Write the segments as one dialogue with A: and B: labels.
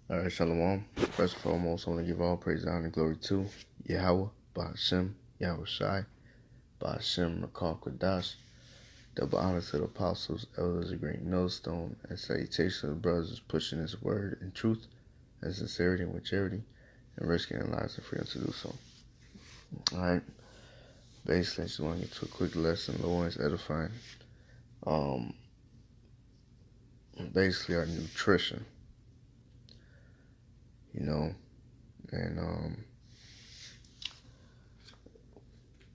A: All right, Shalom. First and foremost, I want to give all praise, honor, and glory to Yahweh, Ba'Hashem, Yahweh Shai, Ba'Hashem, Rakal Kwadash. Double honor to the apostles, elders, a great millstone, and salutation to the brothers pushing his word in truth and sincerity and with charity, and risking their lives and freedom to do so. All right. Basically, I just want to get to a quick lesson, low and edifying. Basically, our nutrition. And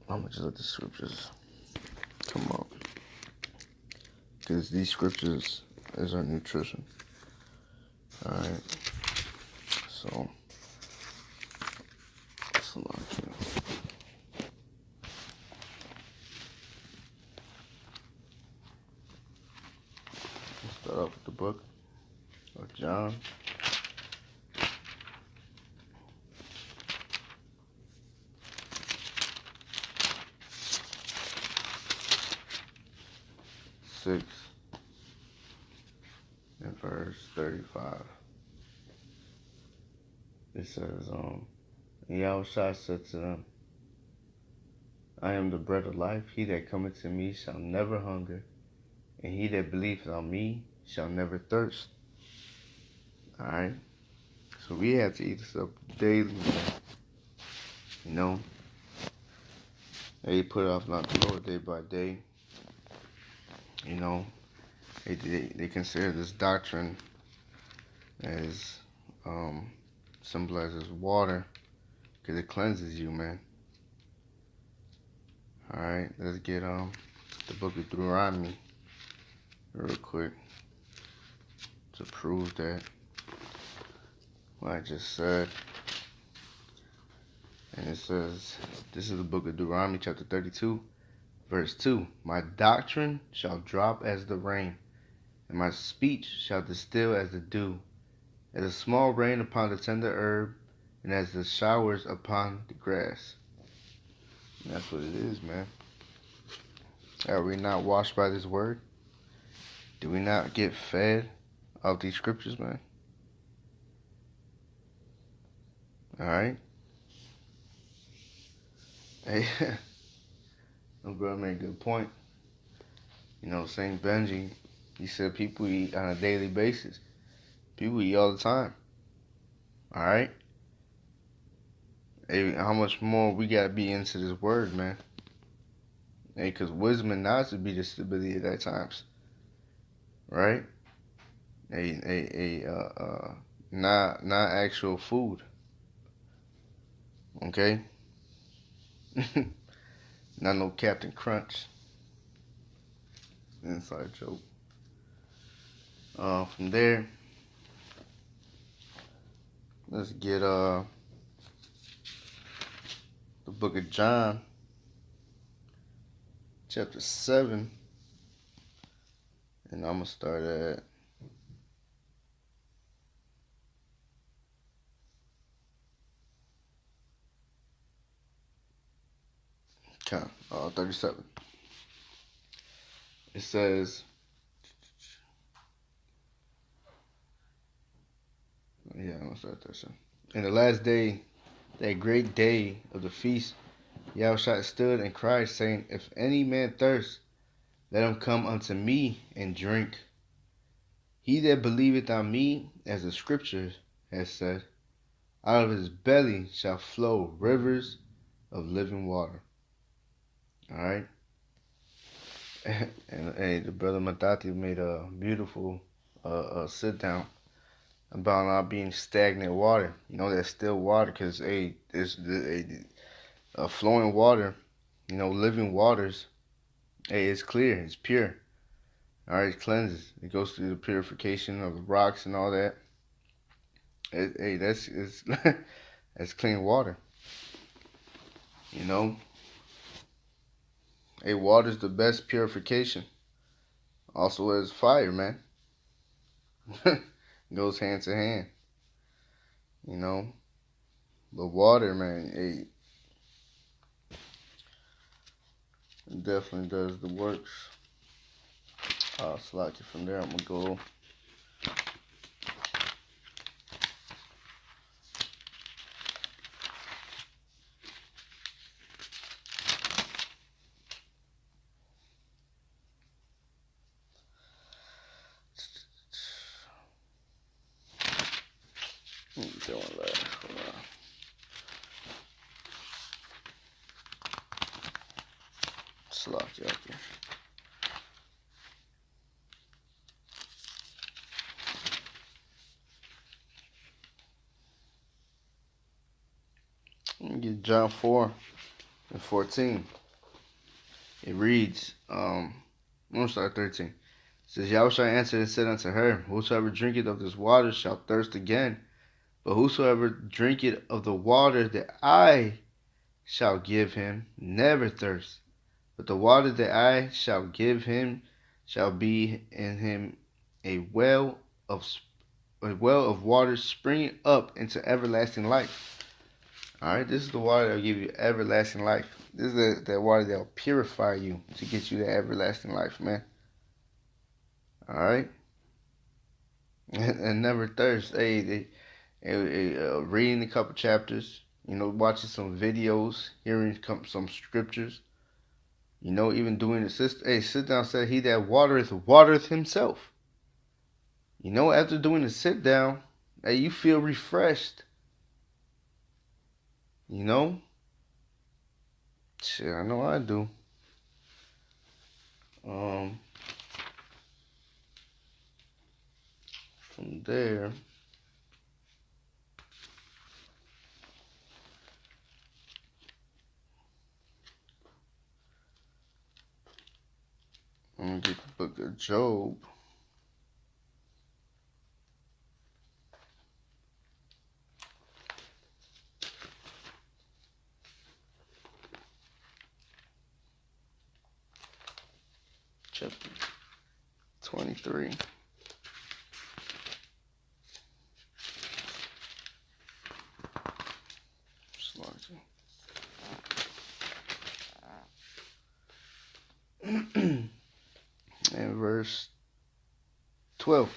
A: I'm gonna just let the scriptures come up, because these scriptures is our nutrition. All right, so let's start off with the book of John. Six and verse 35. It says, Yahushua said to them, I am the bread of life. He that cometh to me shall never hunger, and he that believeth on me shall never thirst. Alright? So we have to eat this up daily, man. They put off not the Lord day by day. They consider this doctrine as symbolizes water, because it cleanses you, man. Alright, let's get the book of Deuteronomy real quick to prove that what I just said. And it says, this is the book of Deuteronomy chapter 32, verse 2. My doctrine shall drop as the rain, and my speech shall distill as the dew, as a small rain upon the tender herb, and as the showers upon the grass. And that's what it is, man. Are we not washed by this word? Do we not get fed off these scriptures, man? Alright? Hey, my brother made a good point. Saint Benji, he said people eat on a daily basis. People eat all the time. Alright? Hey, how much more we gotta be into this word, man? Hey, because wisdom and knowledge would be the stability at that times. Right? Not actual food. Okay? Not no Captain Crunch. Inside joke. From there, let's get the book of John, chapter 7, and I'm gonna start at count 37. It says, I'm gonna start that soon. In the last day, that great day of the feast, Yahushua stood and cried, saying, If any man thirst, let him come unto me and drink. He that believeth on me, as the scripture has said, out of his belly shall flow rivers of living water. Alright? And the brother Matati made a beautiful sit down about not being stagnant water. That's still water, because flowing water, living waters, it's clear, it's pure. Alright, it cleanses. It goes through the purification of the rocks and all that. That's that's clean water. Water's the best purification. Also as fire, man. Goes hand to hand. But water, man, it definitely does the works. I'll select it from there. I'm gonna go That one last. Hold on. Slock you out there. Let me get John 4:14. It reads, I'm gonna start 13. It says, Yahushua answered and said unto her, Whosoever drinketh of this water shall thirst again, but whosoever drinketh of the water that I shall give him never thirst. But the water that I shall give him shall be in him a well of water springing up into everlasting life. All right, this is the water that will give you everlasting life. This is the water that will purify you to get you the everlasting life, man. All right, and never thirst. Hey, reading a couple chapters, watching some videos, hearing some scriptures, even doing it. Sit down. Said he that watereth himself. After doing the sit down, hey, you feel refreshed. Shit, I know I do. From there, I'm gonna get the book of Job. Chapter 23. And verse 12.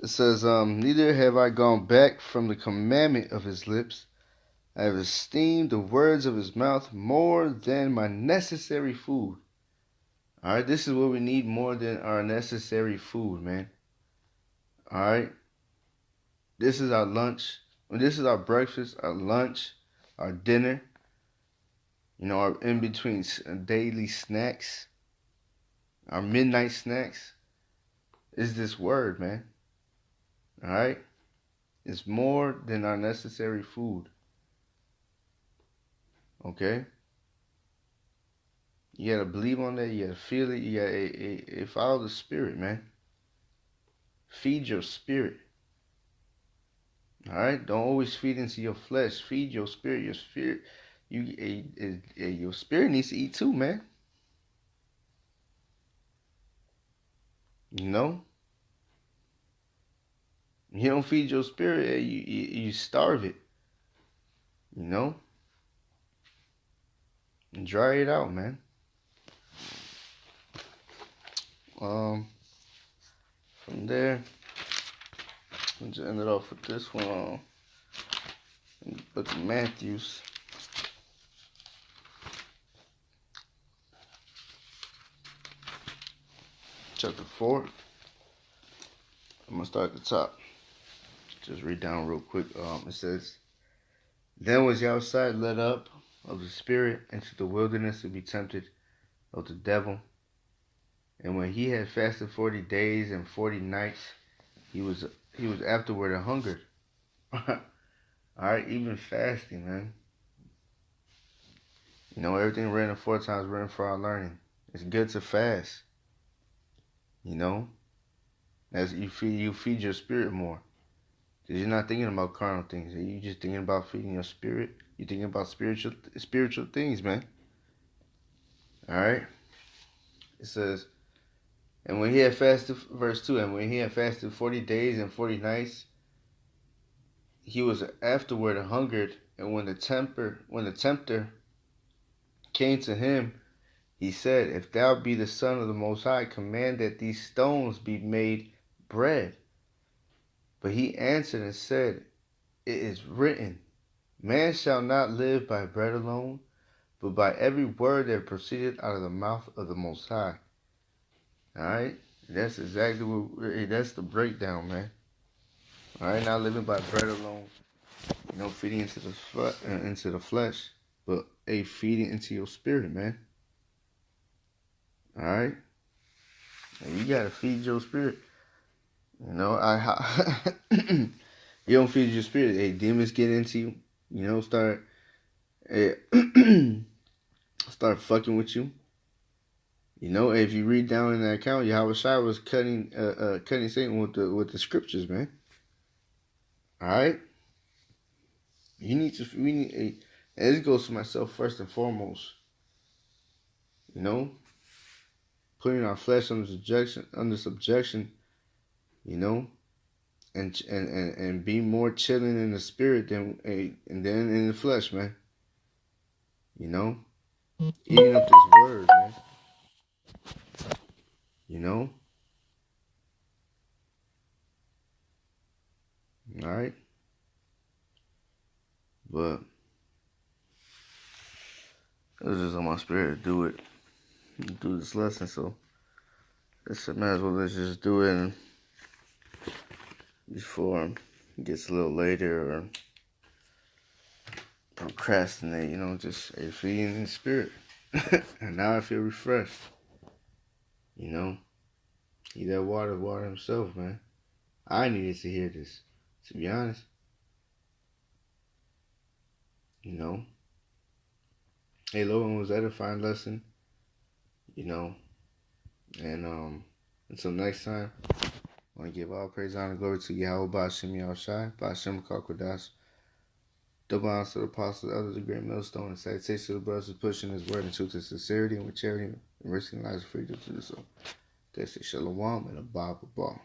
A: It says, Neither have I gone back from the commandment of his lips. I have esteemed the words of his mouth more than my necessary food. All right, this is what we need more than our necessary food, man. All right, this is our lunch. This is our breakfast, our lunch, our dinner. Our in between daily snacks, our midnight snacks. Is this word, man? All right, it's more than our necessary food. Okay. You gotta believe on that. You gotta feel it. You gotta follow the spirit, man. Feed your spirit. All right. Don't always feed into your flesh. Feed your spirit. Your spirit. Your spirit needs to eat too, man. You don't feed your spirit, you starve it. And dry it out, man. From there, let's end it off with this one. In the book of Matthew, chapter 4. I'm gonna start at the top. Just read down real quick. It says, Then was Yahushua led up of the Spirit into the wilderness to be tempted of the devil. And when he had fasted 40 days and 40 nights, he was afterward hungered. All right, even fasting, man. Everything written 4 times written for our learning. It's good to fast. As you feed your spirit more. Because you're not thinking about carnal things. You're just thinking about feeding your spirit. You're thinking about spiritual things, man. All right. It says, and when he had fasted, verse 2, and when he had fasted 40 days and 40 nights, he was afterward hungered. And when the tempter came to him, he said, If thou be the Son of the Most High, command that these stones be made bread. But he answered and said, It is written, Man shall not live by bread alone, but by every word that proceeded out of the mouth of the Most High. All right? That's exactly that's the breakdown, man. All right, not living by bread alone, feeding into the flesh, but feeding into your spirit, man. All right, and you gotta feed your spirit. You don't feed your spirit. Demons get into you. Start start fucking with you. If you read down in that account, Yahweh Shai was cutting Satan with the scriptures, man. All right, we need, and this goes to myself first and foremost. Putting our flesh under subjection, and be more chilling in the spirit than in the flesh, man. Eating up this word, man. All right, but it was just on my spirit to do this lesson, so let's just do it before it gets a little later or procrastinate, just feeding in the spirit. And now I feel refreshed. He that water himself, man. I needed to hear this, to be honest. Hey, Logan, was edifying lesson, and until next time, I want to give all praise, honor, glory to Yahweh Ba'Shem Yahushai, Ba'Shem Kakwadash, double honor to the apostles, others, the great millstone, and salutations to the brothers who pushing his word in truth and sincerity and with charity and risking lives of freedom to do so. They say shalom and a Bible ball.